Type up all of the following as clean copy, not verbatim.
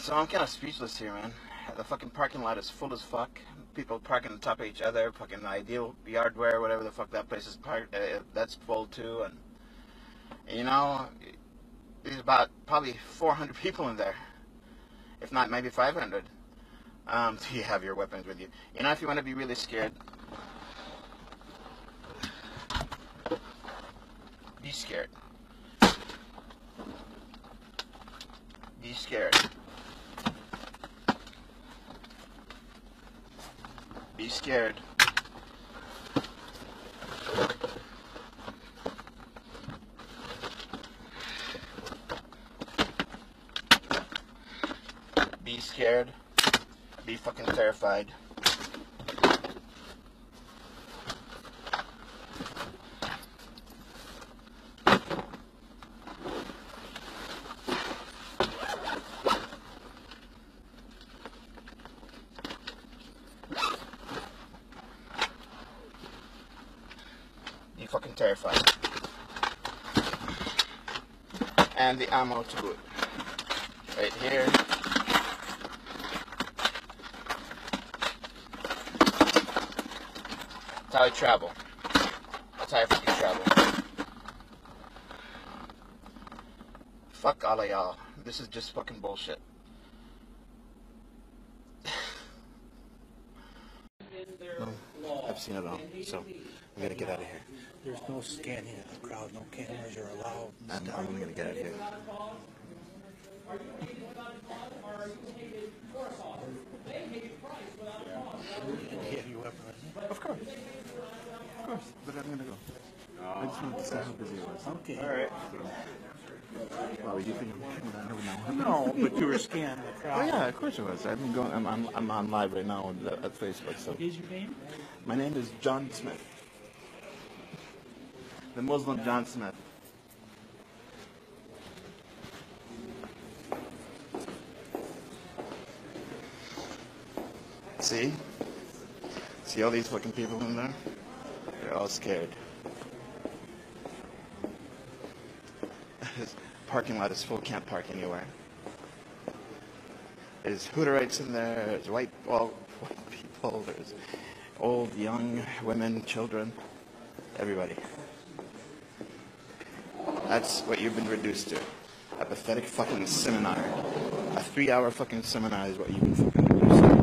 So I'm kind of speechless here, man. The fucking parking lot is full as fuck. People parking on top of each other. Fucking Ideal Yardware, whatever the fuck that place is parked. That's full too. And you know, there's about probably 400 people in there, if not maybe 500. Do you have your weapons with you? You know, if you want to be really scared, be scared. Be scared. Be scared. Be scared. Be fucking terrified. Be fucking terrified. And the ammo to boot. Right here. That's how I travel. That's how I fucking travel. Fuck all of y'all. This is just fucking bullshit. No, I've seen it all. So, I'm gonna get out of here. There's no scanning of the crowd, no cameras are allowed. I'm gonna get out of here. You have your weapon on you? Of course. Of course. But I'm gonna go. I just wanted to see how busy it was. Okay. Alright. Well, you think I'm No, but you were scanning the crowd. Oh yeah, of course it was. I've been going. I'm on live right now at Facebook. So What is your name? my name is John Smith, the Muslim John Smith. See all these fucking people in there? They're all scared. This parking lot is full. Can't park anywhere. There's Hutterites in there. There's white people. There's old, young, women, children. Everybody. That's what you've been reduced to. A pathetic fucking seminar. A 3-hour fucking seminar is what you've been fucking reduced to.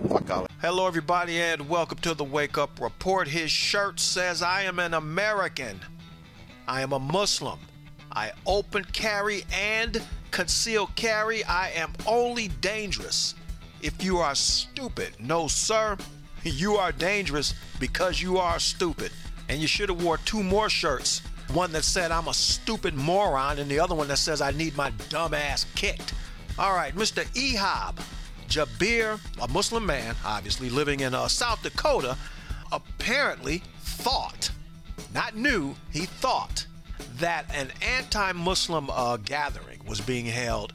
Fuck all. Hello, everybody, and welcome to the Wake Up Report. His shirt says, I am an American. I am a Muslim. I open carry and conceal carry. I am only dangerous if you are stupid. No, sir, you are dangerous because you are stupid. And you should have wore 2 more shirts. One that said I'm a stupid moron and the other one that says I need my dumb ass kicked. All right, Mr. Ehab Jabir, a Muslim man, obviously living in South Dakota, apparently thought, not knew, he thought that an anti-Muslim gathering was being held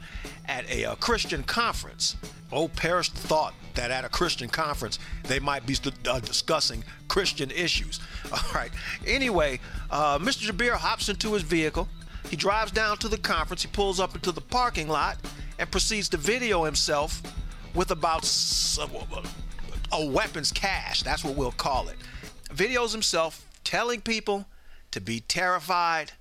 at a Christian conference. Old Parrish thought that at a Christian conference they might be discussing Christian issues. All right. Anyway, Mr. Jabir hops into his vehicle. He drives down to the conference. He pulls up into the parking lot and proceeds to video himself with about a weapons cache. That's what we'll call it. Videos himself telling people to be terrified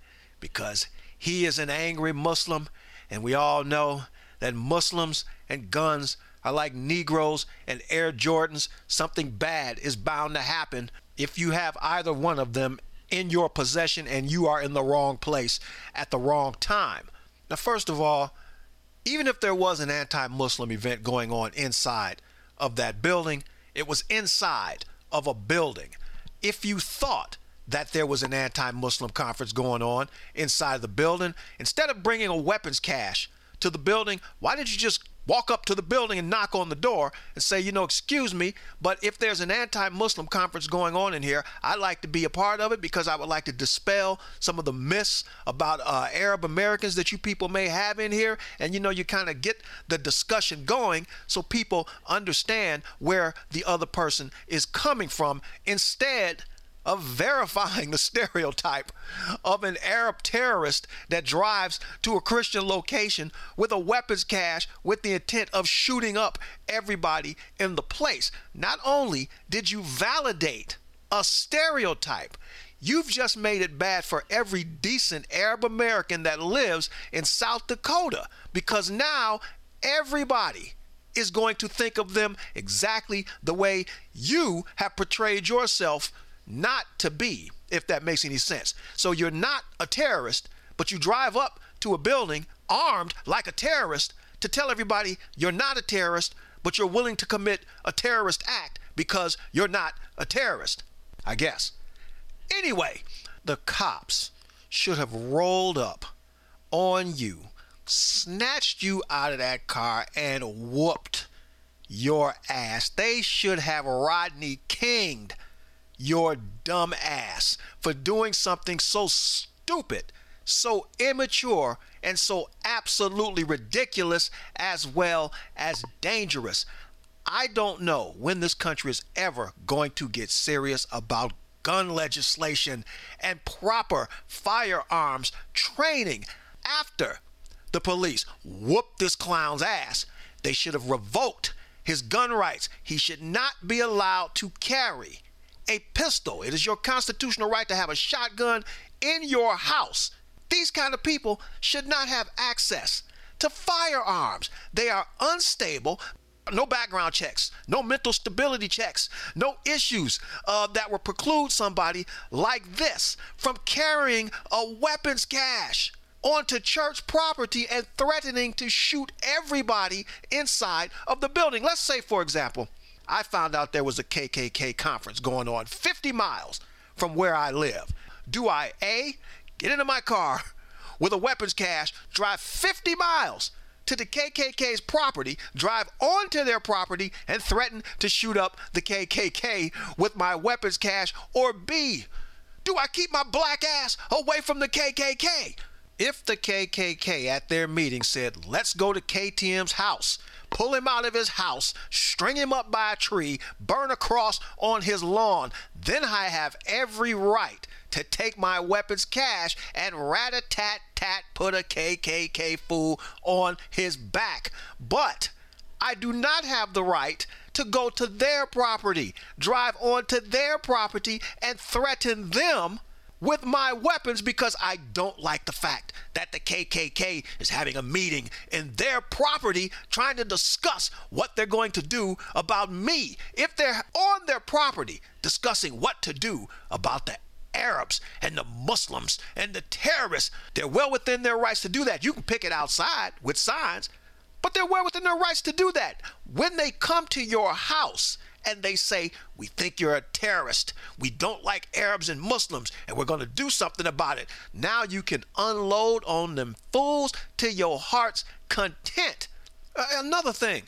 because he is an angry Muslim, and we all know that Muslims and guns are like Negroes and Air Jordans. Something bad is bound to happen if you have either one of them in your possession and you are in the wrong place at the wrong time. Now, first of all, even if there was an anti-Muslim event going on inside of that building, it was inside of a building. If you thought that there was an anti-Muslim conference going on inside the building, instead of bringing a weapons cache to the building, why didn't you just walk up to the building and knock on the door and say, excuse me, but if there's an anti-Muslim conference going on in here, I'd like to be a part of it because I would like to dispel some of the myths about Arab Americans that you people may have in here. And, you kind of get the discussion going so people understand where the other person is coming from. Instead, of verifying the stereotype of an Arab terrorist that drives to a Christian location with a weapons cache with the intent of shooting up everybody in the place. Not only did you validate a stereotype, you've just made it bad for every decent Arab American that lives in South Dakota, because now everybody is going to think of them exactly the way you have portrayed yourself not to be, if that makes any sense. So you're not a terrorist, but you drive up to a building armed like a terrorist to tell everybody you're not a terrorist, but you're willing to commit a terrorist act because you're not a terrorist, I guess. Anyway, the cops should have rolled up on you, snatched you out of that car, and whooped your ass. They should have Rodney King'd your dumb ass for doing something so stupid, so immature, and so absolutely ridiculous, as well as dangerous. I don't know when this country is ever going to get serious about gun legislation and proper firearms training. After the police whooped this clown's ass, they should have revoked his gun rights. He should not be allowed to carry a pistol. It is your constitutional right to have a shotgun in your house. These kind of people should not have access to firearms. They are unstable. No background checks, no mental stability checks, no issues that will preclude somebody like this from carrying a weapons cache onto church property and threatening to shoot everybody inside of the building. Let's say, for example, I found out there was a KKK conference going on 50 miles from where I live. Do I, A, get into my car with a weapons cache, drive 50 miles to the KKK's property, drive onto their property, and threaten to shoot up the KKK with my weapons cache? Or B, do I keep my black ass away from the KKK? If the KKK at their meeting said, let's go to KTM's house, pull him out of his house, string him up by a tree, burn a cross on his lawn, then I have every right to take my weapons cache and rat-a-tat-tat put a KKK fool on his back. But I do not have the right to go to their property, drive onto their property, and threaten them with my weapons because I don't like the fact that the KKK is having a meeting in their property trying to discuss what they're going to do about me. If they're on their property discussing what to do about the Arabs and the Muslims and the terrorists, they're well within their rights to do that. You can pick it outside with signs, but they're well within their rights to do that. When they come to your house and they say, we think you're a terrorist, we don't like Arabs and Muslims, and we're going to do something about it, now you can unload on them fools to your heart's content. Another thing,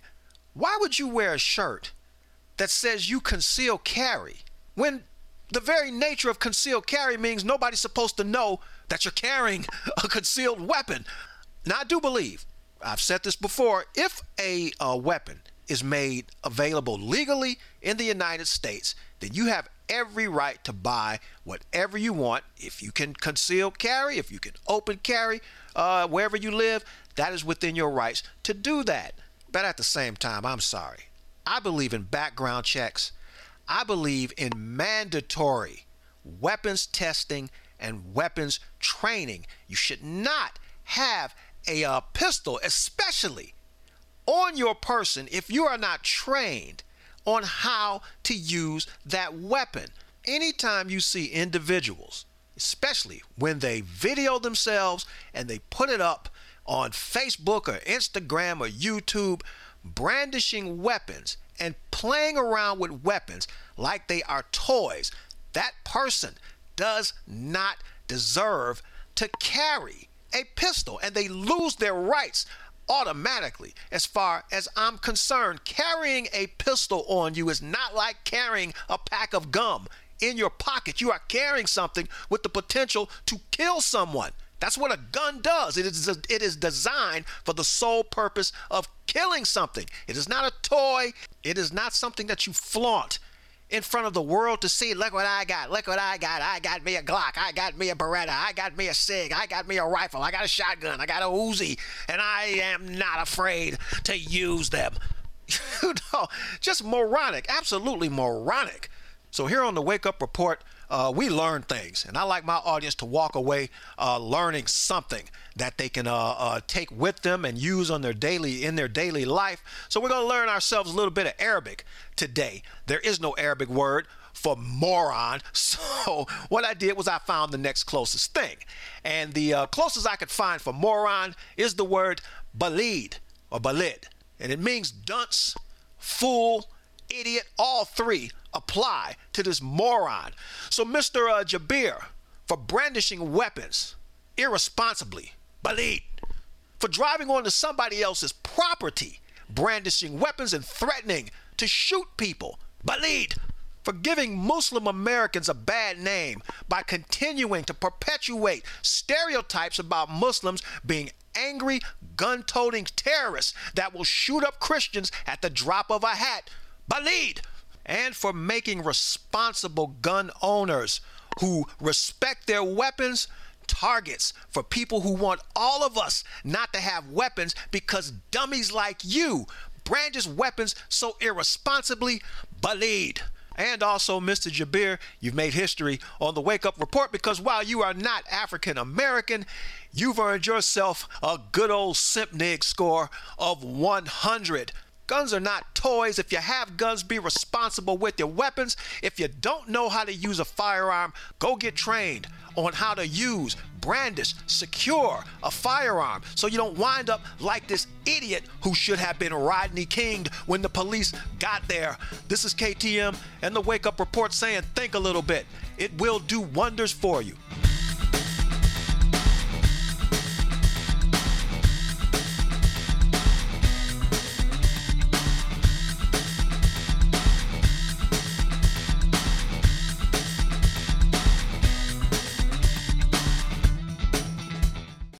why would you wear a shirt that says you conceal carry when the very nature of concealed carry means nobody's supposed to know that you're carrying a concealed weapon? Now, I do believe, I've said this before, if a weapon is made available legally in the United States, then you have every right to buy whatever you want. If you can conceal carry, if you can open carry wherever you live, that is within your rights to do that. But at the same time, I'm sorry, I believe in background checks. I believe in mandatory weapons testing and weapons training. You should not have a pistol, especially on your person, if you are not trained on how to use that weapon. Anytime you see individuals, especially when they video themselves and they put it up on Facebook or Instagram or YouTube, brandishing weapons and playing around with weapons like they are toys, that person does not deserve to carry a pistol, and they lose their rights automatically. As far as I'm concerned, carrying a pistol on you is not like carrying a pack of gum in your pocket. You are carrying something with the potential to kill someone. That's what a gun does. It is designed for the sole purpose of killing something. It is not a toy. It is not something that you flaunt in front of the world to see, look what I got, look what I got. I got me a Glock, I got me a Beretta, I got me a SIG, I got me a rifle, I got a shotgun, I got a Uzi, and I am not afraid to use them. You know, just moronic, absolutely moronic. So here on the Wake Up Report, we learn things, and I like my audience to walk away learning something that they can take with them and use on their daily life. So we're going to learn ourselves a little bit of Arabic today. There is no Arabic word for moron, so what I did was I found the next closest thing, and the closest I could find for moron is the word balid or balid, and it means dunce, fool, idiot. All three apply to this moron. So Mr. Jabir, for brandishing weapons irresponsibly, balid. For driving onto somebody else's property, brandishing weapons and threatening to shoot people, balid. For giving Muslim Americans a bad name by continuing to perpetuate stereotypes about Muslims being angry, gun-toting terrorists that will shoot up Christians at the drop of a hat, balid. And for making responsible gun owners who respect their weapons targets for people who want all of us not to have weapons because dummies like you brandish weapons so irresponsibly, balid. And also, Mr. Jabir, you've made history on the Wake Up Report because while you are not African American, you've earned yourself a good old SIMPNIG score of 100. Guns are not toys. If you have guns, be responsible with your weapons. If you don't know how to use a firearm, go get trained on how to use, brandish, secure a firearm so you don't wind up like this idiot who should have been Rodney King'd when the police got there. This is KTM and the Wake Up Report saying think a little bit. It will do wonders for you.